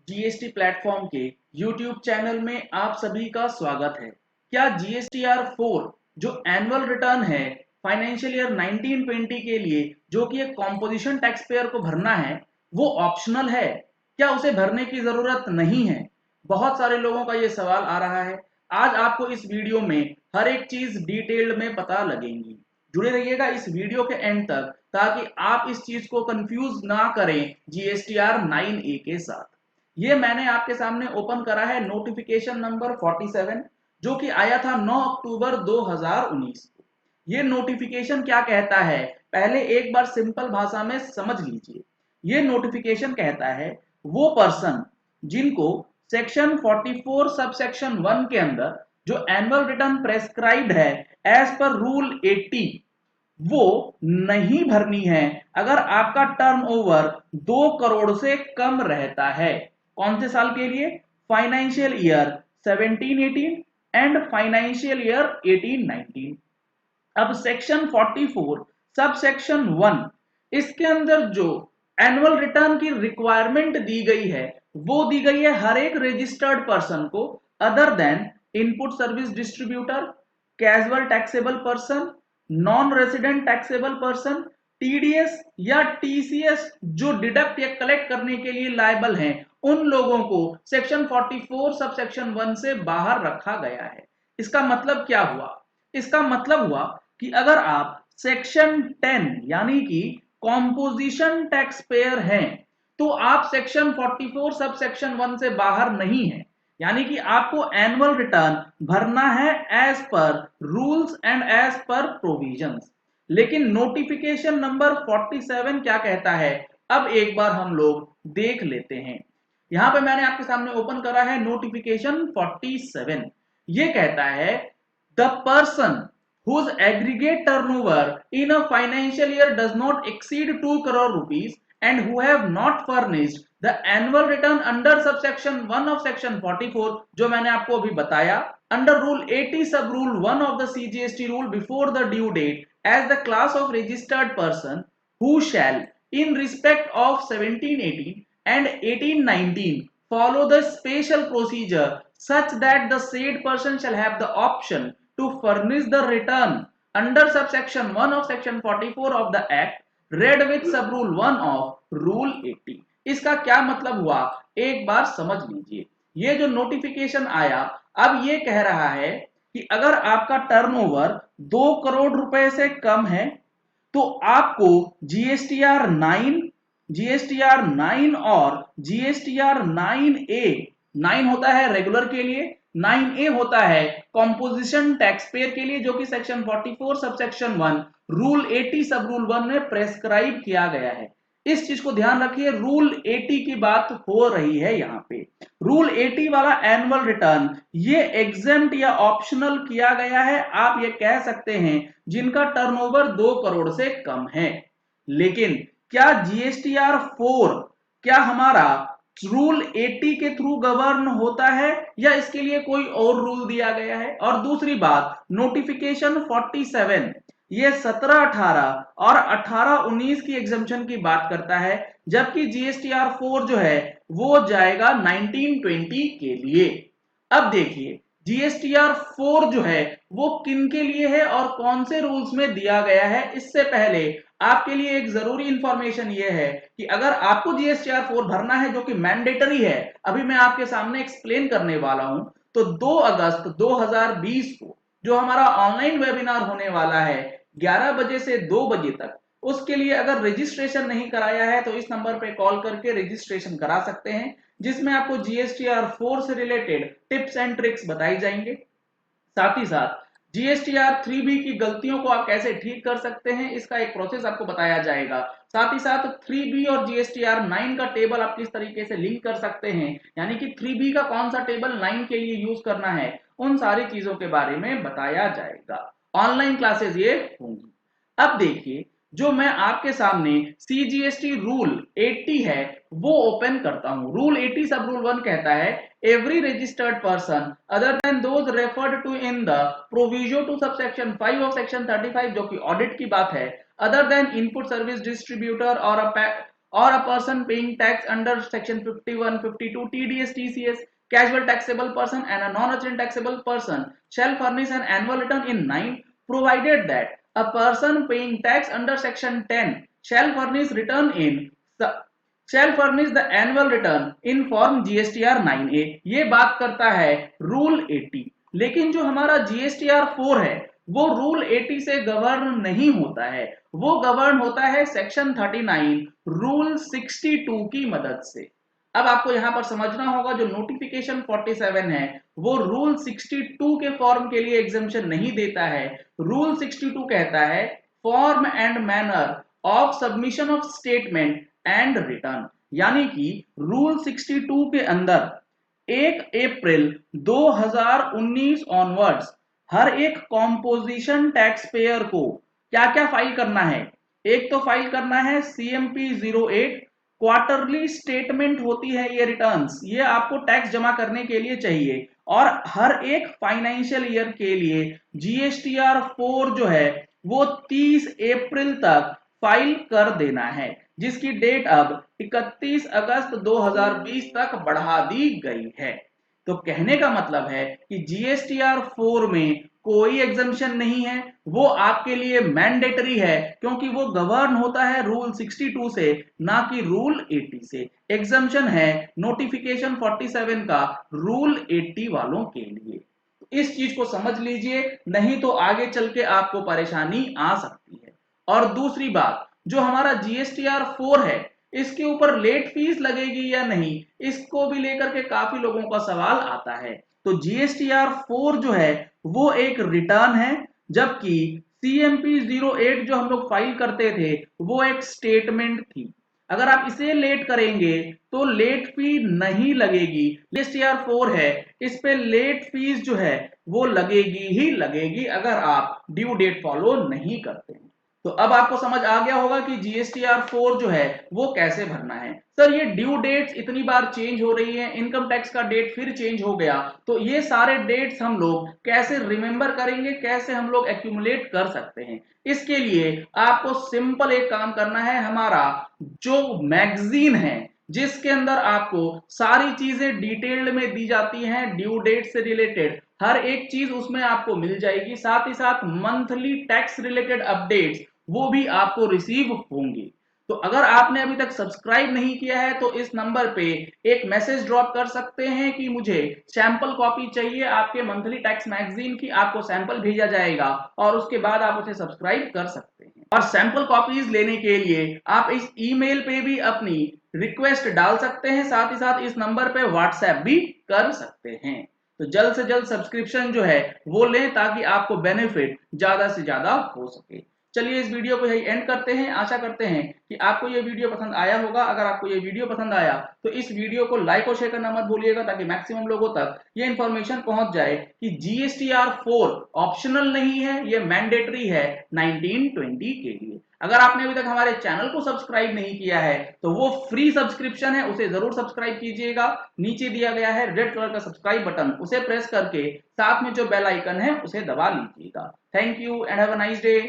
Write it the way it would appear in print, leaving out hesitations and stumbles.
GST platform के YouTube channel में आप सभी का स्वागत है। क्या जीएसटीआर 4 जो एनुअल रिटर्न है फाइनेंशियल ईयर 1920 के लिए जो कि एक कॉम्पोजिशन टैक्स पेयर को भरना है वो ऑप्शनल है? क्या उसे भरने की जरूरत नहीं है? बहुत सारे लोगों का ये सवाल आ रहा है। आज आपको इस वीडियो में हर एक चीज डिटेल्ड में पता लगेंगी। जुड़े रहिएगा इस वीडियो के एंड तक ताकि आप इस चीज को कंफ्यूज ना करें जीएसटीआर 9A के साथ। ये मैंने आपके सामने ओपन करा है नोटिफिकेशन नंबर 47 जो कि आया था 9 अक्टूबर 2019 को। ये नोटिफिकेशन क्या कहता है पहले एक बार सिंपल भाषा में समझ लीजिए। ये नोटिफिकेशन कहता है वो पर्सन जिनको सेक्शन 44 सब सेक्शन 1 के अंदर जो एनुअल रिटर्न प्रेस्क्राइब्ड है एज पर रूल 80 वो नहीं भरनी है अगर आपका टर्नओवर 2 करोड़ से कम रहता है। कौन से साल के लिए? Financial year 17-18 and financial year 18-19। अब सेक्शन 44 सब सेक्शन 1 इसके अंदर जो एनुअल रिटर्न की रिक्वायरमेंट दी गई है वो दी गई है हर एक रजिस्टर्ड पर्सन को other than input service distributor, casual taxable person, non resident taxable person, TDS या टीसीएस जो डिडक्ट या कलेक्ट करने के लिए लायबल हैं उन लोगों को सेक्शन 44 सब सेक्शन 1 से बाहर रखा गया है। इसका मतलब क्या हुआ? इसका मतलब हुआ कि अगर आप सेक्शन 10 यानी कि कॉम्पोजिशन टैक्स पेयर हैं तो आप सेक्शन 44 सब सेक्शन 1 से बाहर नहीं है। यानी कि आपको एनुअल रिटर्न भरना है as per rules and as per provisions. लेकिन नोटिफिकेशन नंबर 47 क्या कहता है अब एक बार हम लोग देख लेते हैं। यहां पे मैंने आपके सामने ओपन करा है नोटिफिकेशन 47। ये कहता है the person whose aggregate turnover in a financial year does not exceed 2 crore rupees and who have not furnished the annual return under subsection 1 of section 44 जो मैंने आपको अभी बताया under rule 80 sub rule 1 of the CGST rule before the due date as the class of registered person who shall in respect of 1718 and 1819 follow the special procedure such that the said person shall have the option to furnish the return under subsection 1 of section 44 of the act read with sub rule 1 of rule 80। इसका क्या मतलब हुआ एक बार समझ लीजिए। ये जो notification आया अब ये कह रहा है कि अगर आपका टर्नओवर 2 करोड़ रुपए से कम है तो आपको जीएसटीआर 9, जीएसटीआर 9 और जीएसटीआर 9A, 9 होता है रेगुलर के लिए, 9A होता है कॉम्पोजिशन टैक्स पेयर के लिए जो कि सेक्शन 44 सबसेक्शन 1 रूल 80 सब रूल 1 में प्रेस्क्राइब किया गया है। इस चीज को ध्यान रखिए, रूल 80 की बात हो रही है यहाँ पे। रूल 80 वाला एनुअल रिटर्न ये एग्जेम्प्ट या ऑप्शनल किया गया है, आप ये कह सकते हैं जिनका टर्नओवर 2 करोड़ से कम है। लेकिन क्या जीएसटीआर 4 क्या हमारा रूल 80 के थ्रू गवर्न होता है या इसके लिए कोई और रूल दिया गया है? और दूसरी बात नोटिफिकेशन 47 ये 17-18 और 18-19 की एग्जम्पशन की बात करता है जबकि जीएसटीआर 4 जो है वो जाएगा 1920 के लिए। अब देखिए जीएसटीआर 4 जो है वो किन के लिए है और कौन से रूल्स में दिया गया है। इससे पहले आपके लिए एक जरूरी इंफॉर्मेशन ये है कि अगर आपको जीएसटीआर 4 भरना है जो कि मैंडेटरी है, अभी मैं आपके सामने एक्सप्लेन करने वाला हूं, तो 2 अगस्त 2020 को जो हमारा ऑनलाइन वेबिनार होने वाला है 11 बजे से 2 बजे तक, उसके लिए अगर रजिस्ट्रेशन नहीं कराया है तो इस नंबर पे कॉल करके रजिस्ट्रेशन करा सकते हैं जिसमें आपको जीएसटीआर 4 से रिलेटेड टिप्स एंड ट्रिक्स बताई जाएंगे। साथ ही साथ जीएसटीआर 3B की गलतियों को आप कैसे ठीक कर सकते हैं इसका एक प्रोसेस आपको बताया जाएगा। साथ ही साथ 3B और जीएसटीआर 9 का टेबल आप किस तरीके से लिंक कर सकते हैं, यानी कि 3B का कौन सा टेबल 9 के लिए यूज करना है, उन सारी चीजों के बारे में बताया जाएगा। ऑनलाइन क्लासेस ये होंगी। अब देखिए जो मैं आपके सामने सीजीएसटी रूल 80 है वो ओपन करता हूं। रूल 80 सब रूल 1 कहता है every registered person other than those referred to in the proviso to subsection 5 of section 35 जो कि ऑडिट की बात है, other than input service distributor और or a person paying tax under section 51, 52 TDS, TCS, casual taxable person and a non-resident taxable person shall furnish an annual return in 9, provided that a person paying tax under section 10 shall furnish the annual return in form GSTR 9A। ये बात करता है rule 80। लेकिन जो हमारा GSTR 4 है वो rule 80 से गवर्न नहीं होता है, वो गवर्न होता है सेक्शन 39 रूल 62 की मदद से। अब आपको यहां पर समझना होगा जो नोटिफिकेशन 47 है वो रूल 62 के फॉर्म के लिए एग्जम्पशन नहीं देता है। रूल 62 कहता है form and manner of submission of statement and return, यानी कि रूल 62 के अंदर 1 अप्रैल 2019 ऑनवर्ड्स हर एक कॉम्पोजिशन टैक्स पेयर को क्या क्या फाइल करना है। एक तो फाइल करना है CMP 08 क्वार्टरली स्टेटमेंट होती है ये रिटर्न्स, ये आपको टैक्स जमा करने के लिए चाहिए। और हर एक फाइनेंशियल ईयर के लिए GSTR 4 जो है वो 30 अप्रैल तक फाइल कर देना है, जिसकी डेट अब 31 अगस्त 2020 तक बढ़ा दी गई है। तो कहने का मतलब है कि GSTR 4 में कोई एग्जम्पशन नहीं है, वो आपके लिए मैंडेटरी है, क्योंकि वो गवर्न होता है रूल 62 से, ना कि रूल 80 से। एग्जम्पशन है नोटिफिकेशन 47 का रूल 80 वालों के लिए। इस चीज को समझ लीजिए, नहीं तो आगे चल के आपको परेशानी आ सकती है। और दूसरी बात, जो हमारा GSTR 4 है इसके ऊपर लेट फीस लगेगी या नहीं, इसको भी लेकर के काफी लोगों का सवाल आता है। तो GSTR 4 जो है वो एक रिटर्न है, जबकि CMP 08 जो हम लोग फाइल करते थे वो एक स्टेटमेंट थी। अगर आप इसे लेट करेंगे तो लेट फी नहीं लगेगी। GSTR 4 है, इस पे लेट फीस जो है वो लगेगी ही लगेगी अगर आप ड्यू डेट फॉलो नहीं करते हैं। तो अब आपको समझ आ गया होगा कि GSTR 4 जो है वो कैसे भरना है। सर ये ड्यू डेट्स इतनी बार चेंज हो रही है, इनकम टैक्स का डेट फिर चेंज हो गया, तो ये सारे डेट्स हम लोग कैसे रिमेंबर करेंगे, कैसे हम लोग एक्यूमुलेट कर सकते हैं। इसके लिए आपको सिंपल एक काम करना है, हमारा जो मैगजीन है जिसके अंदर आपको सारी चीजें डिटेल्ड में दी जाती हैं ड्यू डेट से रिलेटेड, हर एक चीज उसमें आपको मिल जाएगी। साथ ही साथ मंथली टैक्स रिलेटेड अपडेट्स वो भी आपको रिसीव होंगी। तो अगर आपने अभी तक सब्सक्राइब नहीं किया है तो इस नंबर पे एक मैसेज ड्रॉप कर सकते हैं कि मुझे सैंपल कॉपी चाहिए आपके मंथली टैक्स मैगजीन की, आपको सैंपल भेजा जाएगा और उसके बाद आप उसे सब्सक्राइब कर सकते हैं। और सैंपल कॉपीज लेने के लिए आप इस ईमेल पे भी अपनी रिक्वेस्ट डाल सकते हैं, साथ ही साथ इस नंबर पे व्हाट्सएप भी कर सकते हैं। तो जल्द से जल्द सब्सक्रिप्शन जो है वो लें ताकि आपको बेनिफिट ज्यादा से ज्यादा हो सके। चलिए इस वीडियो को यही एंड करते हैं। आशा करते हैं कि आपको ये वीडियो पसंद आया होगा। अगर आपको ये वीडियो पसंद आया तो इस वीडियो को लाइक और शेयर करना मत भूलिएगा, ताकि मैक्सिमम लोगों तक ये इन्फॉर्मेशन पहुंच जाए कि GSTR 4 ऑप्शनल नहीं है, ये मैंडेटरी है 1920 के लिए। अगर आपने अभी तक हमारे चैनल को सब्सक्राइब नहीं किया है तो वो फ्री सब्सक्रिप्शन है, उसे जरूर सब्सक्राइब कीजिएगा। नीचे दिया गया है रेड कलर का सब्सक्राइब बटन, उसे प्रेस करके साथ में जो बेल आइकन है उसे दबा लीजिएगा। Thank you and have a nice day.